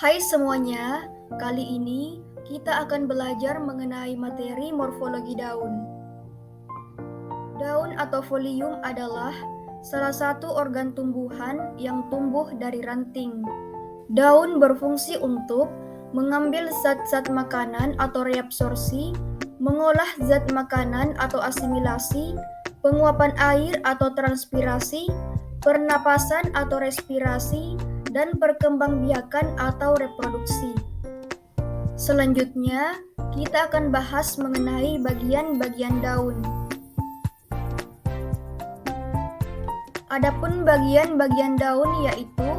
Hai semuanya, kali ini kita akan belajar mengenai materi morfologi daun. Daun atau folium adalah salah satu organ tumbuhan yang tumbuh dari ranting. Daun berfungsi untuk mengambil zat-zat makanan atau reabsorpsi, mengolah zat makanan atau asimilasi, penguapan air atau transpirasi, pernapasan atau respirasi, dan perkembangbiakan atau reproduksi. Selanjutnya, kita akan bahas mengenai bagian-bagian daun. Adapun bagian-bagian daun yaitu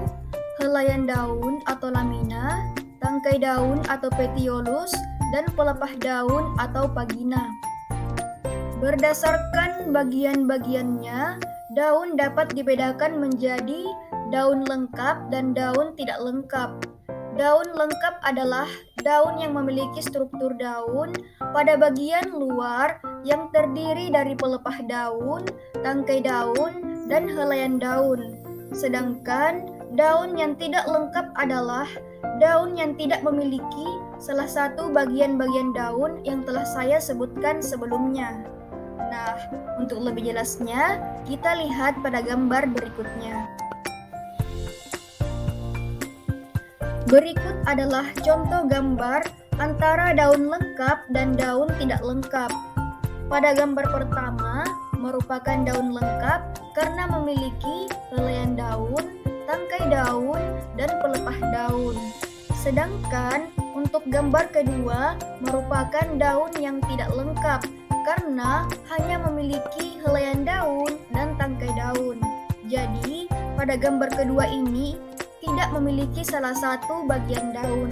helaian daun atau lamina, tangkai daun atau petiolus, dan pelepah daun atau pagina. Berdasarkan bagian-bagiannya, daun dapat dibedakan menjadi daun lengkap dan daun tidak lengkap. Daun lengkap adalah daun yang memiliki struktur daun pada bagian luar yang terdiri dari pelepah daun, tangkai daun, dan helaian daun. Sedangkan daun yang tidak lengkap adalah daun yang tidak memiliki salah satu bagian-bagian daun yang telah saya sebutkan sebelumnya. Nah, untuk lebih jelasnya, kita lihat pada gambar berikutnya. Berikut adalah contoh gambar antara daun lengkap dan daun tidak lengkap. Pada gambar pertama, merupakan daun lengkap karena memiliki helaian daun, tangkai daun, dan pelepah daun. Sedangkan untuk gambar kedua, merupakan daun yang tidak lengkap karena hanya memiliki helaian daun dan tangkai daun. Jadi, pada gambar kedua ini tidak memiliki salah satu bagian daun.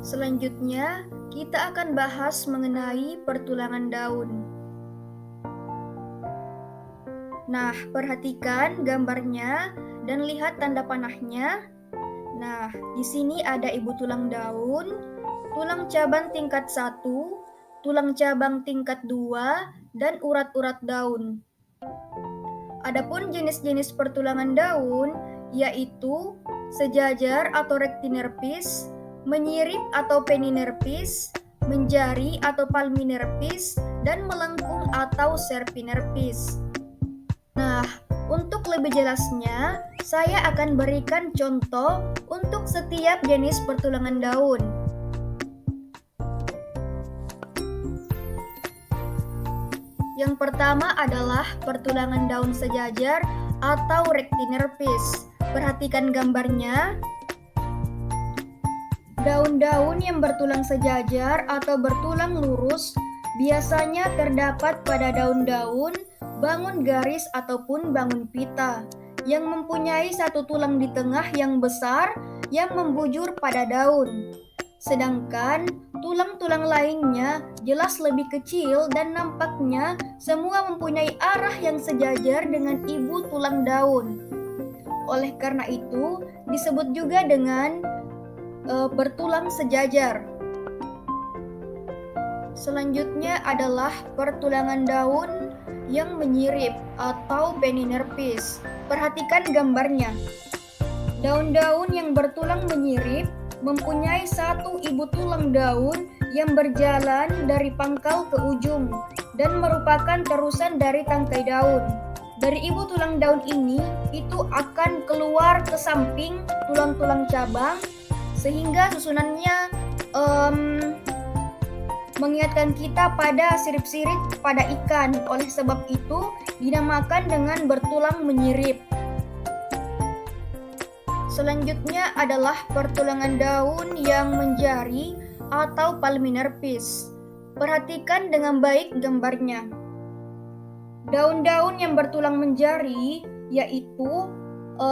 Selanjutnya, kita akan bahas mengenai pertulangan daun. Nah, perhatikan gambarnya dan lihat tanda panahnya. Nah, di sini ada ibu tulang daun, tulang cabang tingkat 1, tulang cabang tingkat 2, dan urat-urat daun. Adapun jenis-jenis pertulangan daun yaitu sejajar atau rectinerpis, menyirip atau peninerpis, menjari atau palminerpis, dan melengkung atau serpinerpis. Nah, untuk lebih jelasnya, saya akan berikan contoh untuk setiap jenis pertulangan daun. Yang pertama adalah pertulangan daun sejajar atau rectinerpis. Perhatikan gambarnya. Daun-daun yang bertulang sejajar atau bertulang lurus biasanya terdapat pada daun-daun, bangun garis ataupun bangun pita yang mempunyai satu tulang di tengah yang besar yang membujur pada daun. Sedangkan tulang-tulang lainnya jelas lebih kecil dan nampaknya semua mempunyai arah yang sejajar dengan ibu tulang daun. Oleh karena itu, disebut juga dengan bertulang sejajar. Selanjutnya adalah pertulangan daun yang menyirip atau peninerpis. Perhatikan gambarnya. Daun-daun yang bertulang menyirip mempunyai satu ibu tulang daun yang berjalan dari pangkal ke ujung dan merupakan terusan dari tangkai daun. Dari ibu tulang daun ini, itu akan keluar ke samping tulang-tulang cabang sehingga susunannya mengingatkan kita pada sirip-sirip pada ikan. Oleh sebab itu, dinamakan dengan bertulang menyirip. Selanjutnya adalah pertulangan daun yang menjari atau palminerpis. Perhatikan dengan baik gambarnya. Daun-daun yang bertulang menjari yaitu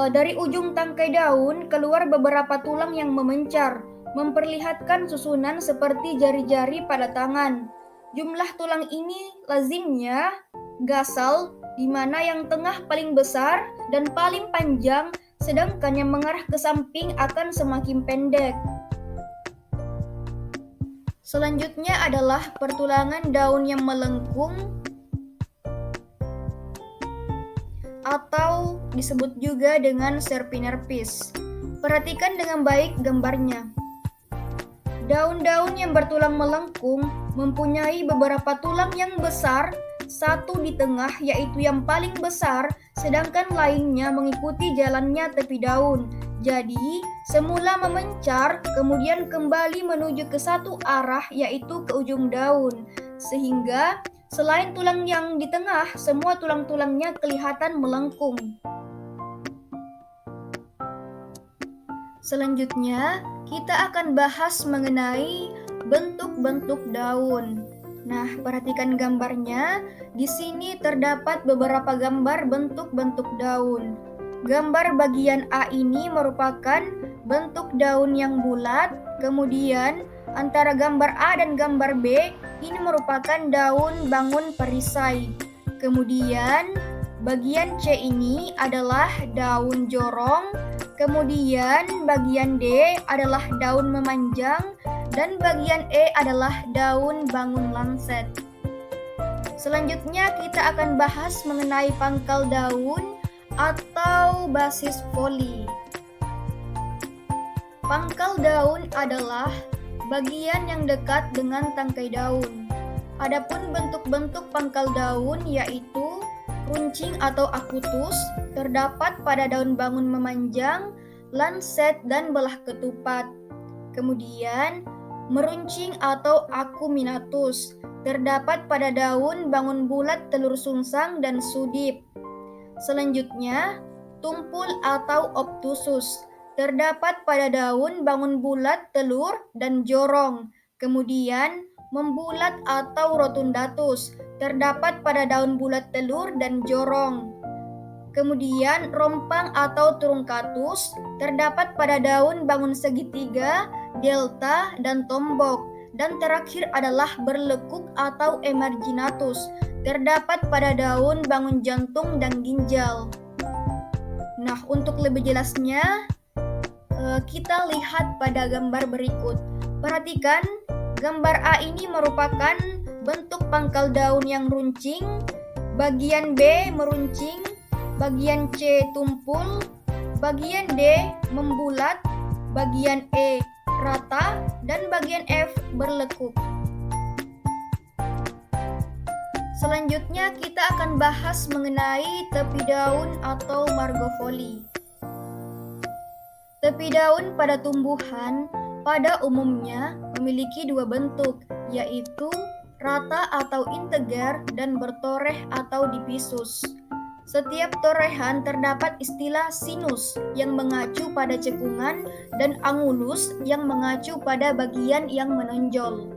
dari ujung tangkai daun keluar beberapa tulang yang memencar, memperlihatkan susunan seperti jari-jari pada tangan. Jumlah tulang ini lazimnya gasal, di mana yang tengah paling besar dan paling panjang, sedangkan yang mengarah ke samping akan semakin pendek. Selanjutnya adalah pertulangan daun yang melengkung atau disebut juga dengan serpinerpis. Perhatikan dengan baik gambarnya. Daun-daun yang bertulang melengkung mempunyai beberapa tulang yang besar, satu di tengah yaitu yang paling besar, sedangkan lainnya mengikuti jalannya tepi daun. Jadi, semula memencar, kemudian kembali menuju ke satu arah yaitu ke ujung daun. Sehingga, selain tulang yang di tengah, semua tulang-tulangnya kelihatan melengkung. Selanjutnya, kita akan bahas mengenai bentuk-bentuk daun. Nah, perhatikan gambarnya. Di sini terdapat beberapa gambar bentuk-bentuk daun. Gambar bagian A ini merupakan bentuk daun yang bulat. Kemudian, antara gambar A dan gambar B ini merupakan daun bangun perisai. Kemudian, bagian C ini adalah daun jorong. Kemudian bagian D adalah daun memanjang dan bagian E adalah daun bangun lancet. Selanjutnya kita akan bahas mengenai pangkal daun atau basis foli. Pangkal daun adalah bagian yang dekat dengan tangkai daun. Adapun bentuk-bentuk pangkal daun yaitu runcing atau akutus, terdapat pada daun bangun memanjang, lancet, dan belah ketupat. Kemudian, meruncing atau acuminatus, terdapat pada daun bangun bulat telur sungsang dan sudip. Selanjutnya, tumpul atau obtusus, terdapat pada daun bangun bulat telur dan jorong. Kemudian, membulat atau rotundatus, terdapat pada daun bulat telur dan jorong. Kemudian rompang atau truncatus terdapat pada daun bangun segitiga, delta, dan tombok. Dan terakhir adalah berlekuk atau emarginatus, terdapat pada daun bangun jantung dan ginjal. Nah, untuk lebih jelasnya, kita lihat pada gambar berikut. Perhatikan, gambar A ini merupakan bentuk pangkal daun yang runcing, bagian B meruncing, bagian C tumpul, bagian D membulat, bagian E rata, dan bagian F berlekuk. Selanjutnya kita akan bahas mengenai tepi daun atau margofoli. Tepi daun pada tumbuhan pada umumnya memiliki dua bentuk, yaitu rata atau integer dan bertoreh atau dipisus. Setiap torehan terdapat istilah sinus yang mengacu pada cekungan dan angulus yang mengacu pada bagian yang menonjol.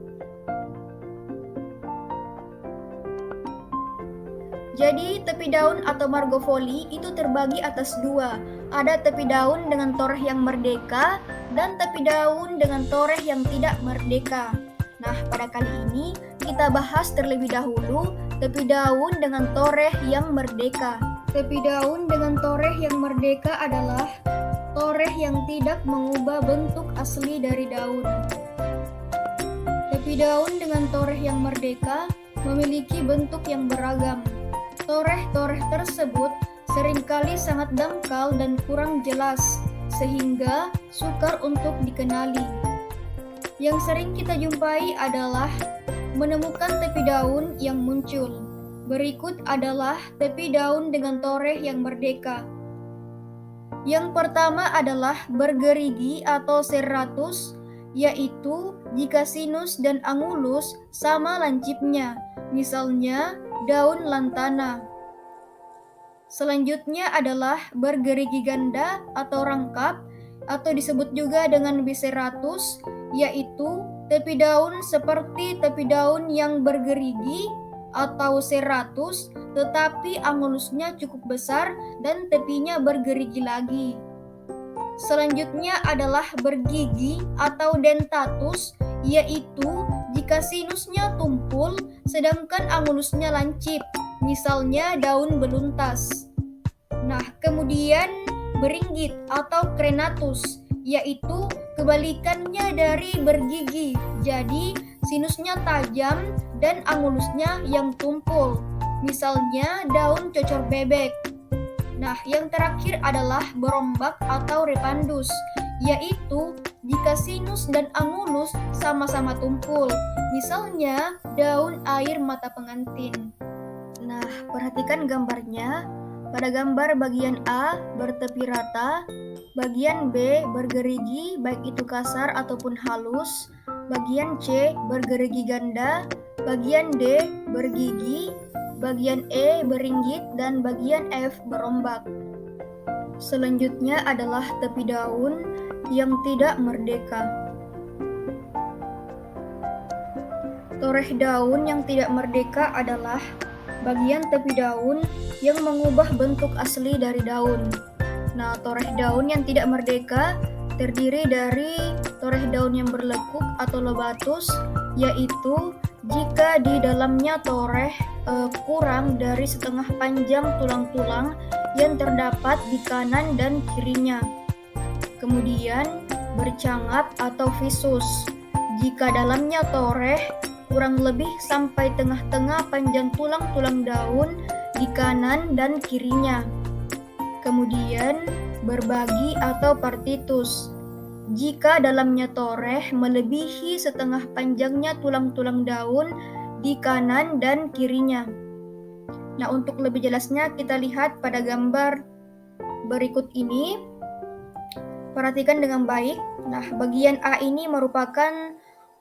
Jadi tepi daun atau margofoli itu terbagi atas dua. Ada tepi daun dengan toreh yang merdeka dan tepi daun dengan toreh yang tidak merdeka. Nah, pada kali ini kita bahas terlebih dahulu tepi daun dengan toreh yang merdeka. Tepi daun dengan toreh yang merdeka adalah toreh yang tidak mengubah bentuk asli dari daun. Tepi daun dengan toreh yang merdeka memiliki bentuk yang beragam. Toreh-toreh tersebut seringkali sangat dangkal dan kurang jelas, sehingga sukar untuk dikenali. Yang sering kita jumpai adalah menemukan tepi daun yang muncul. Berikut adalah tepi daun dengan toreh yang merdeka. Yang pertama adalah bergerigi atau serratus, yaitu jika sinus dan angulus sama lancipnya, misalnya daun lantana. Selanjutnya adalah bergerigi ganda atau rangkap, atau disebut juga dengan biseratus, yaitu tepi daun seperti tepi daun yang bergerigi atau serratus, tetapi angulusnya cukup besar dan tepinya bergerigi lagi. Selanjutnya adalah bergigi atau dentatus, yaitu jika sinusnya tumpul sedangkan angulusnya lancip, misalnya daun beluntas. Nah, kemudian beringgit atau krenatus, yaitu kebalikannya dari bergigi. Jadi, sinusnya tajam dan angulusnya yang tumpul, misalnya daun cocor bebek. Nah, yang terakhir adalah berombak atau repandus, yaitu jika sinus dan angulus sama-sama tumpul. Misalnya, daun air mata pengantin. Nah, perhatikan gambarnya. Pada gambar bagian A bertepi rata, bagian B bergerigi baik itu kasar ataupun halus, bagian C bergerigi ganda, bagian D bergigi, bagian E beringgit, dan bagian F berombak. Selanjutnya adalah tepi daun yang tidak merdeka. Toreh daun yang tidak merdeka adalah bagian tepi daun yang mengubah bentuk asli dari daun. Nah, toreh daun yang tidak merdeka terdiri dari toreh daun yang berlekuk atau lobatus, yaitu jika di dalamnya toreh kurang dari setengah panjang tulang-tulang yang terdapat di kanan dan kirinya. Kemudian bercangap atau visus, jika dalamnya toreh kurang lebih sampai tengah-tengah panjang tulang-tulang daun di kanan dan kirinya. Kemudian berbagi atau partitus, jika dalamnya toreh melebihi setengah panjangnya tulang-tulang daun di kanan dan kirinya. Nah, untuk lebih jelasnya kita lihat pada gambar berikut ini. Perhatikan dengan baik. Nah, bagian A ini merupakan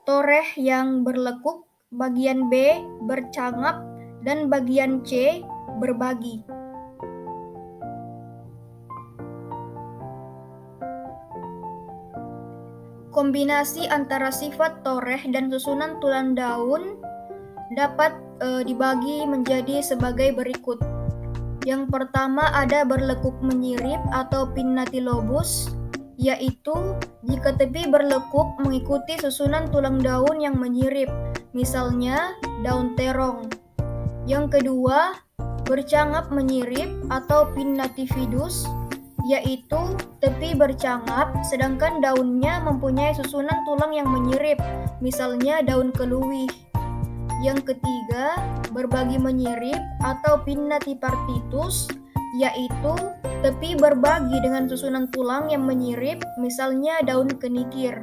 toreh yang berlekuk, bagian B bercangap, dan bagian C berbagi. Kombinasi antara sifat toreh dan susunan tulang daun dapat dibagi menjadi sebagai berikut. Yang pertama ada berlekuk menyirip atau pinnatilobus, yaitu jika tepi berlekuk mengikuti susunan tulang daun yang menyirip, misalnya daun terong. Yang kedua, bercangap menyirip atau pinnatifidus, yaitu tepi bercangap sedangkan daunnya mempunyai susunan tulang yang menyirip, misalnya daun keluih. Yang ketiga, berbagi menyirip atau pinnatipartitus, yaitu tepi berbagi dengan susunan tulang yang menyirip, misalnya daun kenikir.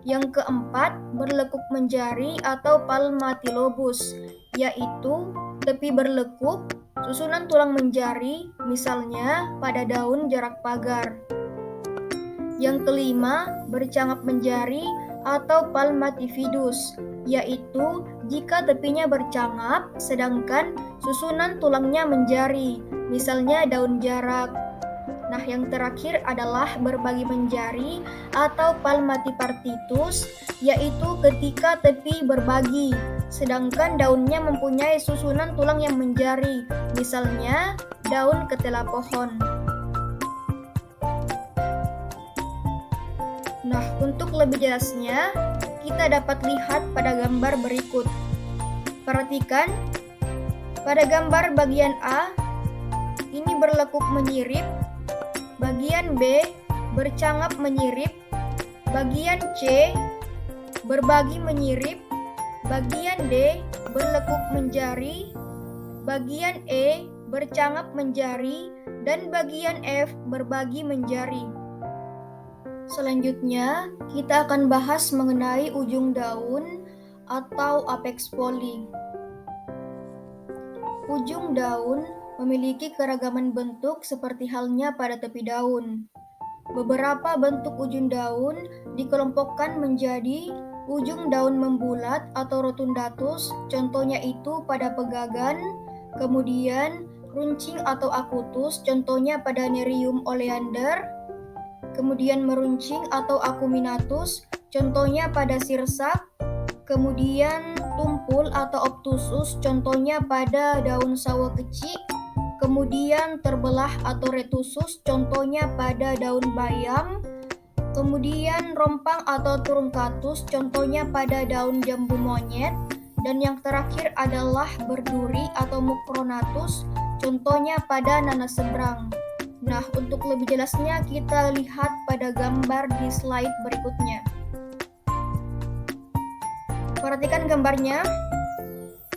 Yang keempat, berlekuk menjari atau palmatilobus, yaitu tepi berlekuk, susunan tulang menjari, misalnya pada daun jarak pagar. Yang kelima, bercangap menjari atau palmatifidus, yaitu jika tepinya bercangap sedangkan susunan tulangnya menjari, misalnya daun jarak. Nah, yang terakhir adalah berbagi menjari atau palmatipartitus, yaitu ketika tepi berbagi sedangkan daunnya mempunyai susunan tulang yang menjari, misalnya daun ketela pohon. Nah, untuk lebih jelasnya kita dapat lihat pada gambar berikut. Perhatikan, pada gambar bagian A ini berlekuk menyirip, bagian B bercangap menyirip, bagian C berbagi menyirip, bagian D berlekuk menjari, bagian E bercangap menjari, dan bagian F berbagi menjari. Selanjutnya, kita akan bahas mengenai ujung daun atau apex foli. Ujung daun memiliki keragaman bentuk seperti halnya pada tepi daun. Beberapa bentuk ujung daun dikelompokkan menjadi ujung daun membulat atau rotundatus, contohnya itu pada pegagan, kemudian runcing atau akutus, contohnya pada Nerium oleander, kemudian meruncing atau acuminatus, contohnya pada sirsak, kemudian tumpul atau obtusus, contohnya pada daun sawo kecik, kemudian terbelah atau retusus, contohnya pada daun bayam, kemudian rompang atau truncatus, contohnya pada daun jambu monyet, dan yang terakhir adalah berduri atau mucronatus, contohnya pada nanas seberang. Nah, untuk lebih jelasnya kita lihat pada gambar di slide berikutnya. Perhatikan gambarnya.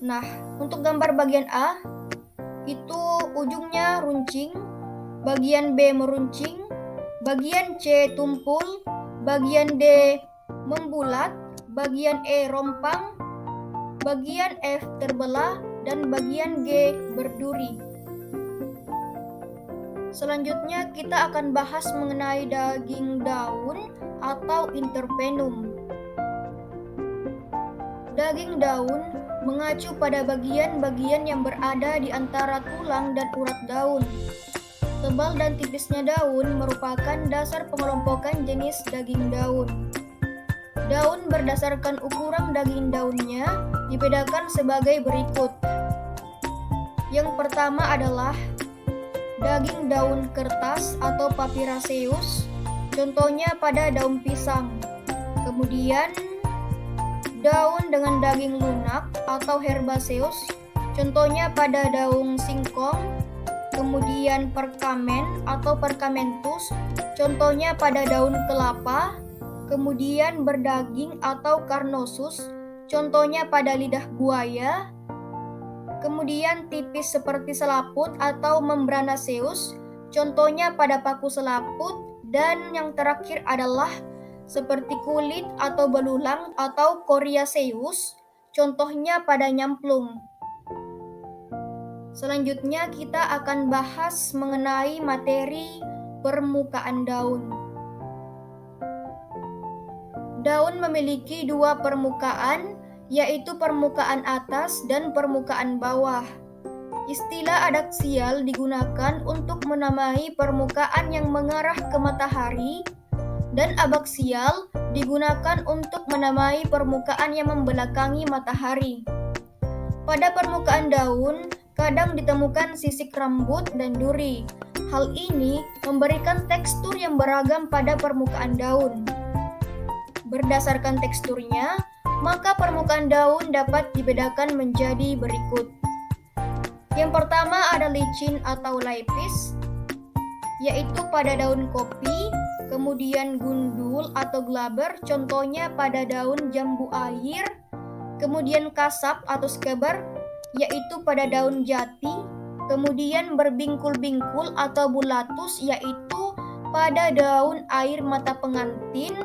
Nah, untuk gambar bagian A, itu ujungnya runcing, bagian B meruncing, bagian C tumpul, bagian D membulat, bagian E rompang, bagian F terbelah, dan bagian G berduri. Selanjutnya kita akan bahas mengenai daging daun atau interpenum. Daging daun mengacu pada bagian-bagian yang berada di antara tulang dan urat daun. Tebal dan tipisnya daun merupakan dasar pengelompokan jenis daging daun. Daun berdasarkan ukuran daging daunnya dibedakan sebagai berikut. Yang pertama adalah daging daun kertas atau papiraceus, contohnya pada daun pisang. Kemudian daun dengan daging lunak atau herbaceus, contohnya pada daun singkong. Kemudian perkamen atau perkamentus, contohnya pada daun kelapa. Kemudian berdaging atau carnosus, contohnya pada lidah buaya. Kemudian tipis seperti selaput atau membranaceus, contohnya pada paku selaput. Dan yang terakhir adalah seperti kulit atau belulang atau coriaceus, contohnya pada nyamplung. Selanjutnya kita akan bahas mengenai materi permukaan daun. Daun memiliki dua permukaan, yaitu permukaan atas dan permukaan bawah. Istilah adaksial digunakan untuk menamai permukaan yang mengarah ke matahari, dan abaksial digunakan untuk menamai permukaan yang membelakangi matahari. Pada permukaan daun, kadang ditemukan sisik rambut dan duri. Hal ini memberikan tekstur yang beragam pada permukaan daun. Berdasarkan teksturnya, maka permukaan daun dapat dibedakan menjadi berikut. Yang pertama ada licin atau laepis, yaitu pada daun kopi. Kemudian gundul atau glaber, contohnya pada daun jambu air. Kemudian kasap atau skeber, yaitu pada daun jati. Kemudian berbingkul-bingkul atau bulatus, yaitu pada daun air mata pengantin.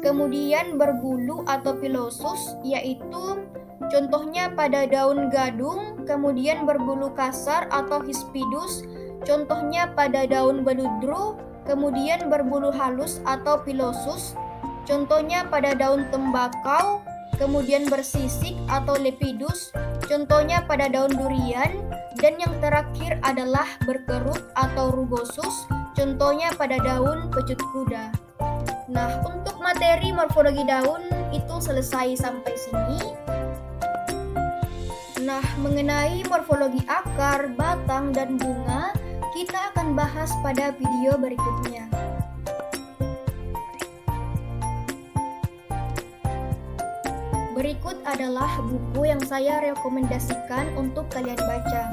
Kemudian berbulu atau pilosus, yaitu contohnya pada daun gadung. Kemudian berbulu kasar atau hispidus, contohnya pada daun beludru. Kemudian berbulu halus atau pilosus, contohnya pada daun tembakau. Kemudian bersisik atau lepidus, contohnya pada daun durian. Dan yang terakhir adalah berkerut atau rugosus, contohnya pada daun pecut kuda. Nah, untuk materi morfologi daun itu selesai sampai sini. Nah, mengenai morfologi akar, batang, dan bunga, kita akan bahas pada video berikutnya. Berikut adalah buku yang saya rekomendasikan untuk kalian baca.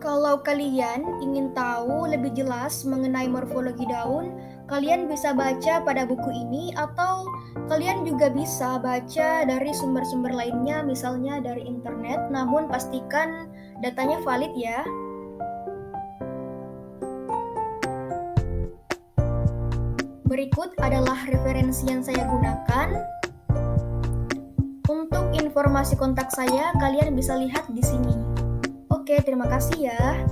Kalau kalian ingin tahu lebih jelas mengenai morfologi daun, kalian bisa baca pada buku ini atau kalian juga bisa baca dari sumber-sumber lainnya, misalnya dari internet, namun pastikan datanya valid ya. Berikut adalah referensi yang saya gunakan. Untuk informasi kontak saya, kalian bisa lihat di sini. Oke, terima kasih ya.